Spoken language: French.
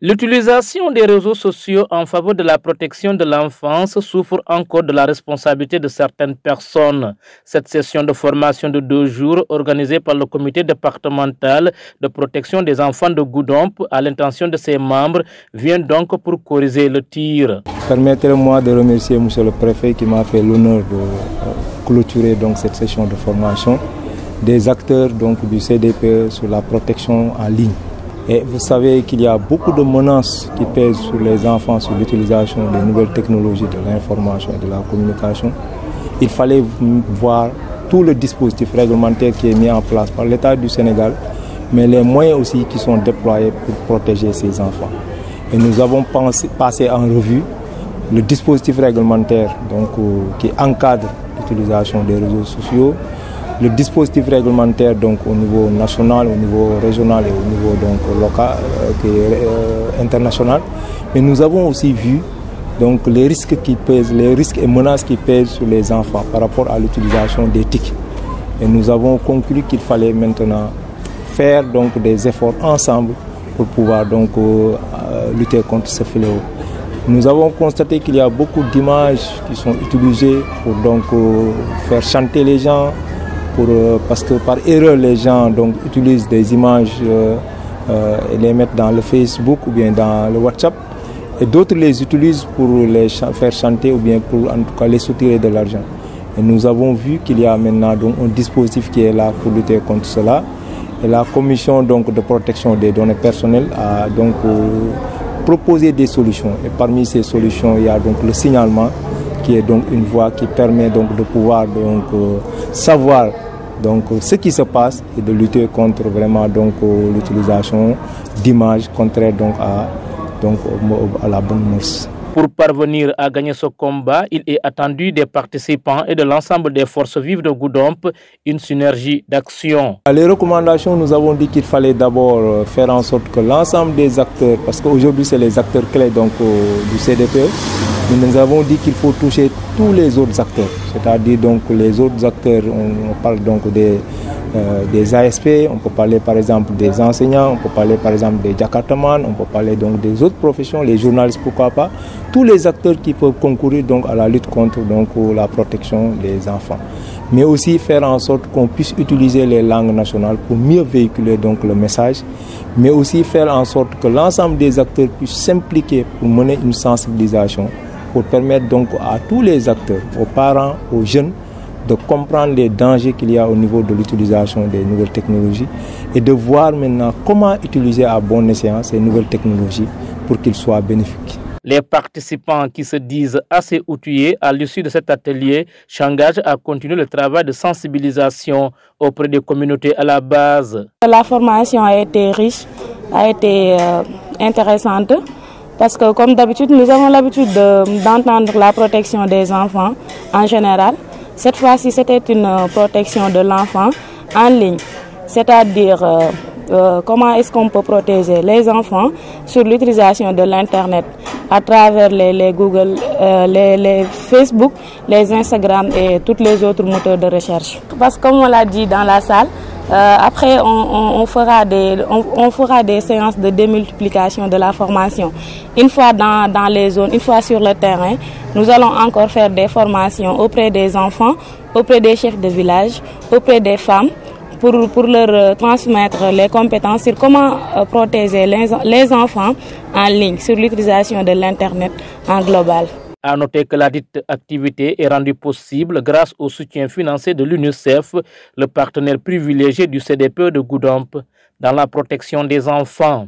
L'utilisation des réseaux sociaux en faveur de la protection de l'enfance souffre encore de la responsabilité de certaines personnes. Cette session de formation de 2 jours organisée par le comité départemental de protection des enfants de Goudomp à l'intention de ses membres vient donc pour corriger le tir. Permettez-moi de remercier M. le préfet qui m'a fait l'honneur de clôturer donc cette session de formation des acteurs donc, du CDPE sur la protection en ligne. Et vous savez qu'il y a beaucoup de menaces qui pèsent sur les enfants sur l'utilisation des nouvelles technologies de l'information et de la communication. Il fallait voir tout le dispositif réglementaire qui est mis en place par l'État du Sénégal, mais les moyens aussi qui sont déployés pour protéger ces enfants. Et nous avons passé en revue le dispositif réglementaire donc, qui encadre l'utilisation des réseaux sociaux, le dispositif réglementaire donc, au niveau national, au niveau régional et au niveau donc, local, qui est international. Mais nous avons aussi vu donc, les risques qui pèsent, les risques et menaces qui pèsent sur les enfants par rapport à l'utilisation des TIC. Et nous avons conclu qu'il fallait maintenant faire donc, des efforts ensemble pour pouvoir donc, lutter contre ce fléau. Nous avons constaté qu'il y a beaucoup d'images qui sont utilisées pour donc, faire chanter les gens, parce que par erreur les gens donc, utilisent des images et les mettent dans le Facebook ou bien dans le WhatsApp et d'autres les utilisent pour les faire chanter ou bien pour en tout cas les soutirer de l'argent. Et nous avons vu qu'il y a maintenant donc, un dispositif qui est là pour lutter contre cela et la commission donc, de protection des données personnelles a donc proposé des solutions et parmi ces solutions il y a donc le signalement qui est donc une voie qui permet donc de pouvoir donc savoir donc ce qui se passe et de lutter contre vraiment donc l'utilisation d'images contraires donc à la bonne mœurs. Pour parvenir à gagner ce combat, il est attendu des participants et de l'ensemble des forces vives de Goudomp une synergie d'action. Les recommandations, nous avons dit qu'il fallait d'abord faire en sorte que l'ensemble des acteurs, parce qu'aujourd'hui c'est les acteurs clés donc, du CDPE, nous avons dit qu'il faut toucher tous les autres acteurs, c'est-à-dire donc les autres acteurs, on parle donc des ASP, on peut parler par exemple des enseignants, on peut parler par exemple des jakartamans, on peut parler donc des autres professions, les journalistes pourquoi pas, tous les acteurs qui peuvent concourir donc à la lutte contre donc la protection des enfants. Mais aussi faire en sorte qu'on puisse utiliser les langues nationales pour mieux véhiculer donc le message, mais aussi faire en sorte que l'ensemble des acteurs puissent s'impliquer pour mener une sensibilisation, pour permettre donc à tous les acteurs, aux parents, aux jeunes, de comprendre les dangers qu'il y a au niveau de l'utilisation des nouvelles technologies et de voir maintenant comment utiliser à bon escient ces nouvelles technologies pour qu'ils soient bénéfiques. Les participants qui se disent assez outillés à l'issue de cet atelier s'engagent à continuer le travail de sensibilisation auprès des communautés à la base. La formation a été riche, a été intéressante parce que comme d'habitude, nous avons l'habitude d'entendre la protection des enfants en général. Cette fois-ci, c'était une protection de l'enfant en ligne, c'est-à-dire comment est-ce qu'on peut protéger les enfants sur l'utilisation de l'Internet à travers les Google, les Facebook, les Instagram et tous les autres moteurs de recherche. Parce que comme on l'a dit dans la salle, après on fera des séances de démultiplication de la formation. Une fois dans les zones, une fois sur le terrain, nous allons encore faire des formations auprès des enfants, auprès des chefs de village, auprès des femmes, pour leur transmettre les compétences sur comment protéger les enfants en ligne, sur l'utilisation de l'Internet en global. À noter que la dite activité est rendue possible grâce au soutien financier de l'UNICEF, le partenaire privilégié du CDPE de Goudomp dans la protection des enfants.